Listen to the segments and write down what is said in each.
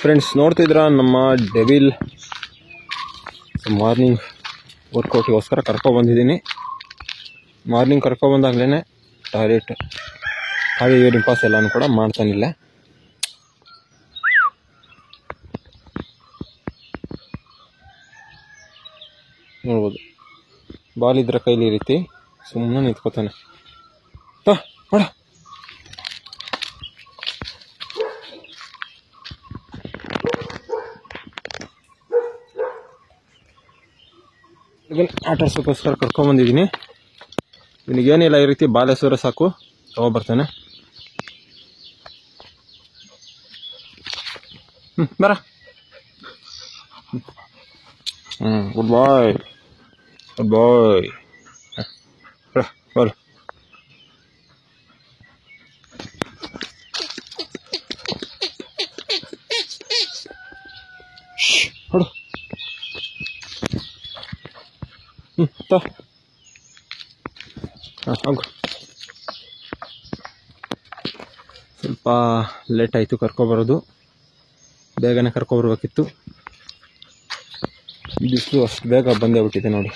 Friends, ನೋಡ್ತಿದ್ರ ನಮ್ಮ devil morning ವರ್ಕೌಟಿಗೋಸ್ಕರ ಕರ್ಕೊಬಂದಿದ್ದೀನಿ. Morning ಕರ್ಕೊಬಂದಾಗ್ಲೇ toilet ಹಾಗೆ urine pass ಎಲ್ಲನೂ ಕೂಡ ಮಾಡ್ತಾನಿಲ್ಲ. ನೋಡ್ಬೋದು, ಬಾಲ್ ಇದ್ರೆ ಕೈಲಿ ಈ ರೀತಿ ಸುಮ್ಮನೆ ನಿಂತ್ಕೋತಾನೆ. ನೋಡ, ಇದನ್ನು ಆಟ ಆಡ್ಸೋಕ್ಕೋಸ್ಕರ ಕರ್ಕೊಂಬಂದಿದ್ದೀನಿ. ಇವನಿಗೇನಿಲ್ಲ, ಈ ರೀತಿ ಬಾಲ್ ಎಸೆದ್ರೆ ಸಾಕು ತಗೊಬರ್ತಾನೆ. ಬರ. ಗುಡ್ ಬಾಯ್, ಗುಡ್ ಬಾಯ್. ಬಾಲ್ ಹೊಡು. ಹೋಗು. ಸ್ವಲ್ಪ ಲೇಟ್ ಆಯಿತು ಕರ್ಕೊಬರೋದು, ಬೇಗನೆ ಕರ್ಕೊಬರ್ಬೇಕಿತ್ತು. ಬಿಸಿಲು ಅಷ್ಟು ಬೇಗ ಬಂದೇ ಬಿಟ್ಟಿದೆ ನೋಡಿ.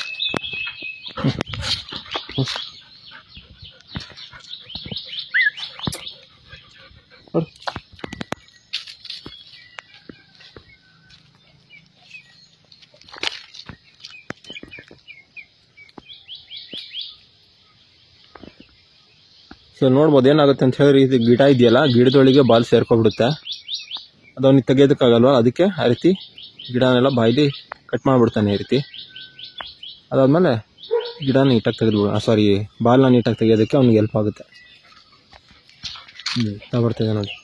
ಸೊ ನೋಡ್ಬೋದು ಏನಾಗುತ್ತೆ ಅಂತ ಹೇಳಿ, ಇದು ಗಿಡ ಇದೆಯಲ್ಲ, ಗಿಡದೊಳಗೆ ಬಾಲ್ ಸೇರ್ಕೊಬಿಡುತ್ತೆ. ಅದು ಅವನಿಗೆ ತೆಗೆಯೋದಕ್ಕಾಗಲ್ವ, ಅದಕ್ಕೆ ಆ ರೀತಿ ಗಿಡನೆಲ್ಲ ಬಾಯಿಲಿ ಕಟ್ ಮಾಡಿಬಿಡ್ತಾನೆ. ಈ ರೀತಿ ಅದಾದಮೇಲೆ ಗಿಡ ನೀಟಾಗಿ ತೆಗೆದು ಬಾಲ್ನ ನೀಟಾಗಿ ತೆಗೆಯೋದಕ್ಕೆ ಅವ್ನಿಗೆ ಹೆಲ್ಪ್ ಆಗುತ್ತೆ. ತಗೊಳ್ತಿದೆ ನೋಡಿ.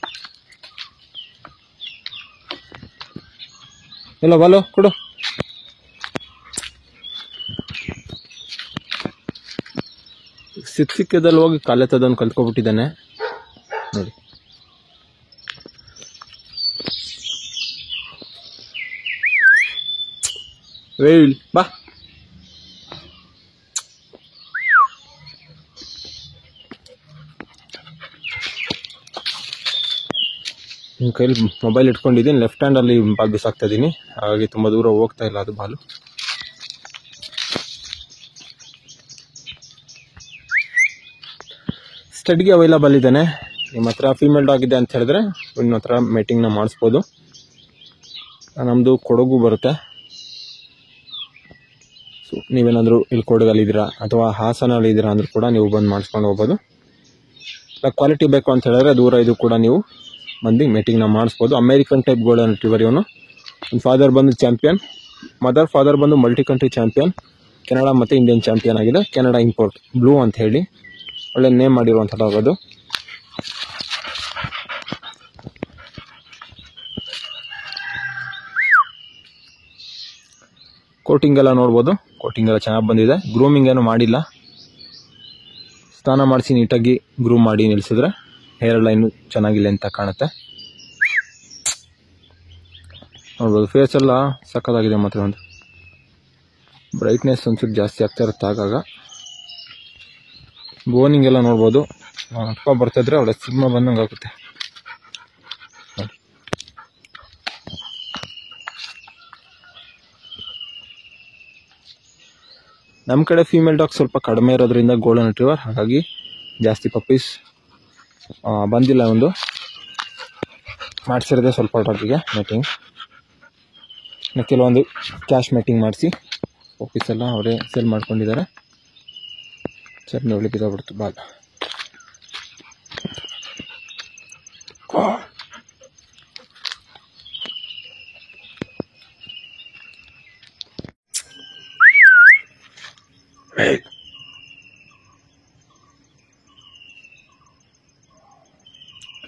ಎಲ್ಲ ಬಾಲು ಕೊಡು. ಸಿಕ್ಕದಲ್ಲಿ ಹೋಗಿ ಕಾಲೆತ್ತದನ್ನು ಕಲ್ತ್ಕೊಬಿಟ್ಟಿದ್ದಾನೆ ನೋಡಿ. ವೇಲ್ ಬಾ. ನಿಮ್ಮ ಕೈಲಿ ಮೊಬೈಲ್ ಇಟ್ಕೊಂಡಿದ್ದೀನಿ, ಲೆಫ್ಟ್ ಹ್ಯಾಂಡಲ್ಲಿ ಬಾಲ್ ಬಿಸಾಕ್ತಾ ಇದ್ದೀನಿ, ಹಾಗಾಗಿ ತುಂಬ ದೂರ ಹೋಗ್ತಾ ಇಲ್ಲ ಅದು ಬಾಲು. ಸ್ಟಡ್ಗೆ ಅವೈಲಬಲ್ ಇದ್ದಾನೆ. ನಿಮ್ಮ ಹತ್ರ ಫೀಮೇಲ್ ಡಾಗ್ ಇದೆ ಅಂತ ಹೇಳಿದ್ರೆ ನಿಮ್ಮ ಹತ್ರ ಮೇಟಿಂಗ್ನ ಮಾಡಿಸ್ಬೋದು. ನಮ್ಮದು ಕೊಡಗು ಬರುತ್ತೆ. ಸೊ ನೀವೇನಾದರೂ ಇಲ್ಲಿ ಕೊಡಗಲ್ಲಿದ್ದೀರಾ ಅಥವಾ ಹಾಸನಲ್ಲಿದ್ದೀರಾ ಅಂದರೂ ಕೂಡ ನೀವು ಬಂದು ಮಾಡಿಸ್ಕೊಂಡು ಹೋಗ್ಬೋದು. ಇಲ್ಲ ಕ್ವಾಲಿಟಿ ಬೇಕು ಅಂತ ಹೇಳಿದ್ರೆ ದೂರ ಇದು ಕೂಡ ನೀವು ಬಂದು ಮೇಟಿಂಗ್ನ ಮಾಡಿಸ್ಬೋದು. ಅಮೇರಿಕನ್ ಟೈಪ್ ಗೋಲ್ಡನ್ ರಿಟ್ರೀವರ್ ಇವನು. ನನ್ನ ಫಾದರ್ ಬಂದು ಚಾಂಪಿಯನ್, ಫಾದರ್ ಬಂದು ಮಲ್ಟಿ ಕಂಟ್ರಿ ಚಾಂಪಿಯನ್, ಕೆನಡಾ ಮತ್ತು ಇಂಡಿಯನ್ ಚಾಂಪಿಯನ್ ಆಗಿದೆ. ಕೆನಡಾ ಇಂಪೋರ್ಟ್ ಬ್ಲೂ ಅಂತ ಹೇಳಿ ಒಳ್ಳೆ ನೇಮ್ ಮಾಡಿರುವಂಥ ಡಾಗ್ ಅದು. ಕೋಟಿಂಗ್ ಎಲ್ಲ ನೋಡ್ಬೋದು, ಕೋಟಿಂಗ್ ಎಲ್ಲ ಚೆನ್ನಾಗಿ ಬಂದಿದೆ. ಗ್ರೂಮಿಂಗ್ ಏನು ಮಾಡಿಲ್ಲ, ಸ್ನಾನ ಮಾಡಿಸಿ ನೀಟಾಗಿ ಗ್ರೂಮ್ ಮಾಡಿ ನಿಲ್ಲಿಸಿದ್ರೆ ಹೇರ್ ಲೈನು ಚೆನ್ನಾಗಿಲ್ಲ ಅಂತ ಕಾಣುತ್ತೆ. ನೋಡ್ಬೋದು, ಫೇಸ್ ಎಲ್ಲ ಸಕ್ಕತ್ತಾಗಿದೆ. ಮಾತ್ರ ಒಂದು ಬ್ರೈಟ್ನೆಸ್ ಒಂಚೂರು ಜಾಸ್ತಿ ಆಗ್ತಾ ಇರುತ್ತೆ ಆಗಾಗ. ಬೋನಿಂಗ್ ಎಲ್ಲ ನೋಡ್ಬೋದು, ಅಪ್ಪ ಬರ್ತಾಯಿದ್ರೆ ಅವಳೆ ಸಿಗ್ಮ ಬಂದಂಗೆ ಆಗುತ್ತೆ. ನಮ್ಮ ಕಡೆ ಫೀಮೇಲ್ ಡಾಗ್ ಸ್ವಲ್ಪ ಕಡಿಮೆ ಇರೋದ್ರಿಂದ ಗೋಲ್ಡನ್ ರಿಟ್ರೀವರ್, ಹಾಗಾಗಿ ಜಾಸ್ತಿ ಪಪ್ಪೀಸ್ ಬಂದಿಲ್ಲ. ಒಂದು ಮಾಡಿಸಿರೋದೆ ಸ್ವಲ್ಪ ಡಾಗಿಗೆ ಮೇಟಿಂಗ್. ಕೆಲವೊಂದು ಕ್ಯಾಶ್ ಮೇಟಿಂಗ್ ಮಾಡಿಸಿ ಪಪ್ಪೀಸ್ ಎಲ್ಲ ಅವರೇ ಸೇಲ್ ಮಾಡ್ಕೊಂಡಿದ್ದಾರೆ. ಸರಿ ನೋಡಿ, ಬಿದ್ದೋಗ್ಬಿಡ್ತು ಬಾಲ್.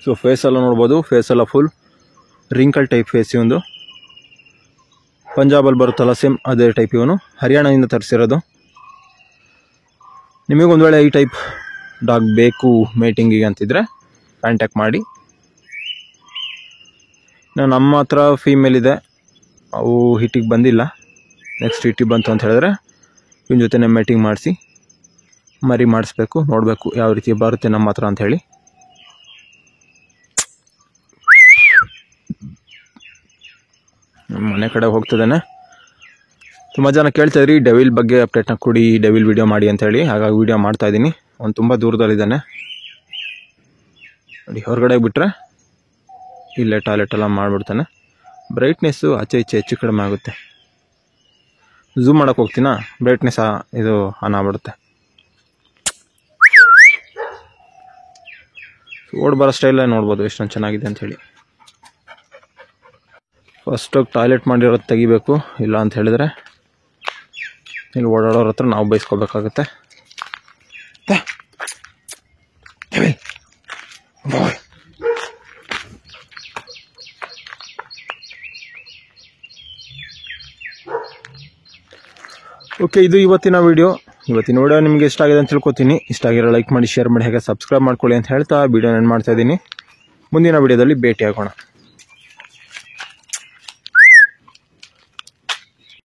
ಸೊ ಫೇಸ್ ಎಲ್ಲ ನೋಡ್ಬೋದು, ಫೇಸ್ ಎಲ್ಲ ಫುಲ್ ರಿಂಕಲ್ ಟೈಪ್ ಫೇಸ್. ಇವನು ಪಂಜಾಬಲ್ಲಿ ಬರುತ್ತಲ್ಲ ಸೇಮ್ ಅದೇ ಟೈಪ್. ಇವನು ಹರಿಯಾಣದಿಂದ ತರಿಸಿರೋದು. ನಿಮಗೊಂದು ವೇಳೆ ಈ ಟೈಪ್ ಡಾಗ್ ಬೇಕು ಮೇಟಿಂಗಿಗೆ ಅಂತಿದ್ರೆ ಕಾಂಟ್ಯಾಕ್ಟ್ ಮಾಡಿ. ನಮ್ಮ ಹತ್ರ ಫೀಮೇಲ್ ಇದೆ, ಅವು ಹಿಟ್ಟಿಗೆ ಬಂದಿಲ್ಲ. ನೆಕ್ಸ್ಟ್ ಹಿಟ್ಟಿಗೆ ಬಂತು ಅಂತ ಹೇಳಿದ್ರೆ ಇವನ ಜೊತೆ ಮೇಟಿಂಗ್ ಮಾಡಿಸಿ ಮರಿ ಮಾಡಿಸ್ಬೇಕು. ನೋಡಬೇಕು ಯಾವ ರೀತಿ ಬರುತ್ತೆ ನಮ್ಮ ಹತ್ರ ಅಂತ ಹೇಳಿ. ಮನೆ ಕಡೆ ಹೋಗ್ತಿದ್ದಾನೆ. ತುಂಬ ಜನ ಕೇಳ್ತಾಯಿದ್ರಿ ಡೆವಿಲ್ ಬಗ್ಗೆ ಅಪ್ಡೇಟ್ನ ಕೊಡಿ, ಡೆವಿಲ್ ವಿಡಿಯೋ ಮಾಡಿ ಅಂತೇಳಿ. ಹಾಗಾಗಿ ವಿಡಿಯೋ ಮಾಡ್ತಾಯಿದ್ದೀನಿ. ಅವ್ನು ತುಂಬ ದೂರದಲ್ಲಿದ್ದಾನೆ ನೋಡಿ. ಹೊರಗಡೆ ಬಿಟ್ಟರೆ ಇಲ್ಲೇ ಟಾಯ್ಲೆಟ್ ಎಲ್ಲ ಮಾಡಿಬಿಡ್ತಾನೆ. ಬ್ರೈಟ್ನೆಸ್ಸು ಆಚೆ ಈಚೆ ಹೆಚ್ಚು ಕಡಿಮೆ ಆಗುತ್ತೆ. ಝೂಮ್ ಮಾಡೋಕ್ಕೆ ಹೋಗ್ತೀನಾ, ಬ್ರೈಟ್ನೆಸ್ ಇದು ಆನ್ ಆಗ್ಬಿಡುತ್ತೆ. ಓಡ್ ಬರೋ ಸ್ಟೈಲೇ ನೋಡ್ಬೋದು ಎಷ್ಟೊಂದು ಚೆನ್ನಾಗಿದೆ ಅಂಥೇಳಿ. ಫಸ್ಟೋಗಿ ಟಾಯ್ಲೆಟ್ ಮಾಡಿರೋದು ತೆಗಿಬೇಕು, ಇಲ್ಲ ಅಂತ ಹೇಳಿದ್ರೆ ಇಲ್ಲಿ ಓಡಾಡೋರ ಹತ್ರ ನಾವು ಬೈಸ್ಕೋಬೇಕಾಗುತ್ತೆ. ಓಕೆ, ಇದು ಇವತ್ತಿನ ವಿಡಿಯೋ ನಿಮಗೆ ಇಷ್ಟ ಆಗಿದೆ ಅಂತ ತಿಳ್ಕೊತೀನಿ. ಇಷ್ಟ ಆಗಿರೋ ಲೈಕ್ ಮಾಡಿ, ಶೇರ್ ಮಾಡಿ, ಹಾಗೆ ಸಬ್ಸ್ಕ್ರೈಬ್ ಮಾಡ್ಕೊಳ್ಳಿ ಅಂತ ಹೇಳ್ತಾ ವಿಡಿಯೋ ಎಂಡ್ ಮಾಡ್ತಾ ಇದ್ದೀನಿ. ಮುಂದಿನ ವಿಡಿಯೋದಲ್ಲಿ ಭೇಟಿಯಾಗೋಣ.